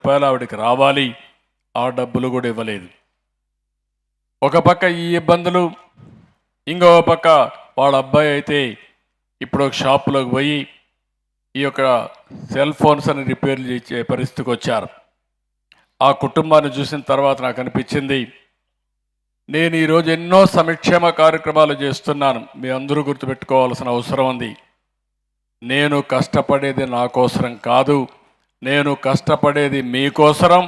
రూపాయలు ఆవిడకి రావాలి, ఆ డబ్బులు కూడా ఇవ్వలేదు. ఒక పక్క ఈ ఇబ్బందులు, ఇంకో పక్క వాళ్ళ అబ్బాయి అయితే ఇప్పుడు ఒక షాపులోకి పోయి ఈ యొక్క సెల్ ఫోన్స్ అని రిపేర్లు చేసే పరిస్థితికి వచ్చారు. ఆ కుటుంబాన్ని చూసిన తర్వాత నాకు అనిపించింది, నేను ఈరోజు ఎన్నో సంక్షేమ కార్యక్రమాలు చేస్తున్నాను. మీ అందరూ గుర్తుపెట్టుకోవాల్సిన అవసరం ఉంది. నేను కష్టపడేది నా కోసరం కాదు, నేను కష్టపడేది మీకోసరం,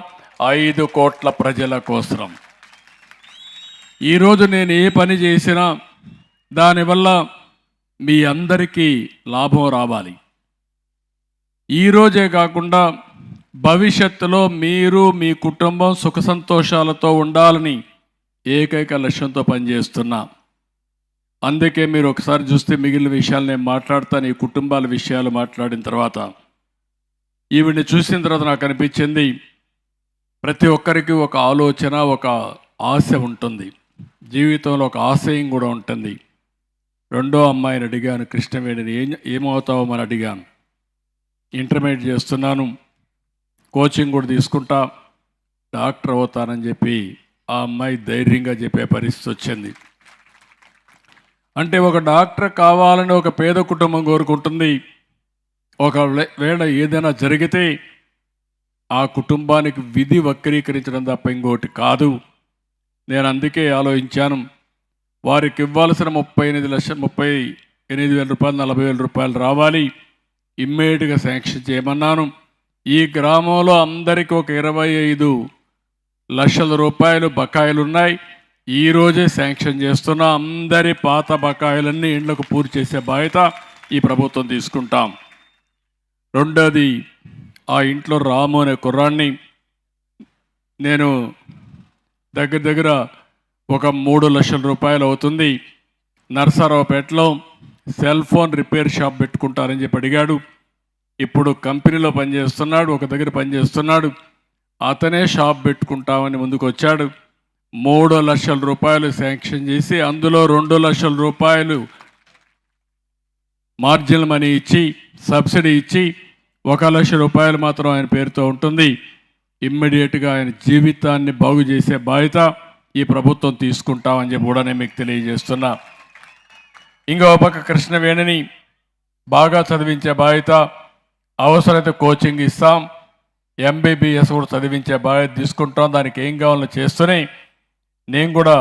5 కోట్ల ప్రజల కోసరం. ఈరోజు నేను ఏ పని చేసినా దానివల్ల మీ అందరికీ లాభం రావాలి. ఈరోజే కాకుండా భవిష్యత్తులో మీరు మీ కుటుంబం సుఖ సంతోషాలతో ఉండాలని ఏకైక లక్ష్యంతో పనిచేస్తున్నా. అందుకే మీరు ఒకసారి చూస్తే మిగిలిన విషయాలు నేను మాట్లాడతాను. ఈ కుటుంబాల విషయాలు మాట్లాడిన తర్వాత ఈవిడ్ని చూసిన తర్వాత నాకు అనిపించింది, ప్రతి ఒక్కరికి ఒక ఆలోచన, ఒక ఆశ ఉంటుంది. జీవితంలో ఒక ఆశయం కూడా ఉంటుంది. రెండో అమ్మాయిని అడిగాను, కృష్ణవేణిని, ఏమవుతావో అని అడిగాను. ఇంటర్మీడియట్ చేస్తున్నాను, కోచింగ్ కూడా తీసుకుంటా, డాక్టర్ అవుతానని చెప్పి ఆ అమ్మాయి ధైర్యంగా చెప్పే పరిస్థితి వచ్చింది. అంటే ఒక డాక్టర్ కావాలని ఒక పేద కుటుంబం కోరుకుంటుంది. ఒకవేళ ఏదైనా జరిగితే ఆ కుటుంబానికి విధి వక్రీకరించడం తప్ప ఇంకోటి కాదు. నేను అందుకే ఆలోచించాను, వారికి ఇవ్వాల్సిన 38,38,000 రూపాయలు, 40,000 రూపాయలు రావాలి, ఇమ్మీడియట్గా శాంక్షన్ చేయమన్నాను. ఈ గ్రామంలో అందరికీ ఒక 25 లక్షల రూపాయలు బకాయిలు ఉన్నాయి. ఈరోజే శాంక్షన్ చేస్తున్నా. అందరి పాత బకాయిలన్నీ ఇండ్లకు పూర్తి చేసే బాధ్యత ఈ ప్రభుత్వం తీసుకుంటాం. రెండోది, ఆ ఇంట్లో రాము అనే కుర్రాన్ని నేను దగ్గర ఒక 3 లక్షల రూపాయలు అవుతుంది, నర్సారావుపేటలో సెల్ ఫోన్ రిపేర్ షాప్ పెట్టుకుంటారని చెప్పి అడిగాడు. ఇప్పుడు కంపెనీలో పనిచేస్తున్నాడు, ఒక దగ్గర పనిచేస్తున్నాడు. అతనే షాప్ పెట్టుకుంటామని ముందుకు వచ్చాడు. 3 లక్షల రూపాయలు శాంక్షన్ చేసి అందులో 2 లక్షల రూపాయలు మార్జినల్ మనీ ఇచ్చి, సబ్సిడీ ఇచ్చి, 1 లక్ష రూపాయలు మాత్రం ఆయన పేరుతో ఉంటుంది. ఇమ్మీడియట్గా ఆయన జీవితాన్ని బాగు చేసే బాధ్యత ఈ ప్రభుత్వం తీసుకుంటామని చెప్పి కూడా నేను మీకు తెలియజేస్తున్నా. ఇంకో పక్క కృష్ణవేణిని బాగా చదివించే బాధ్యత, అవసరమైతే కోచింగ్ ఇస్తాం, MBBS కూడా చదివించే బాధ్యత తీసుకుంటాం. దానికి ఏం కావాలో చేస్తూనే నేను కూడా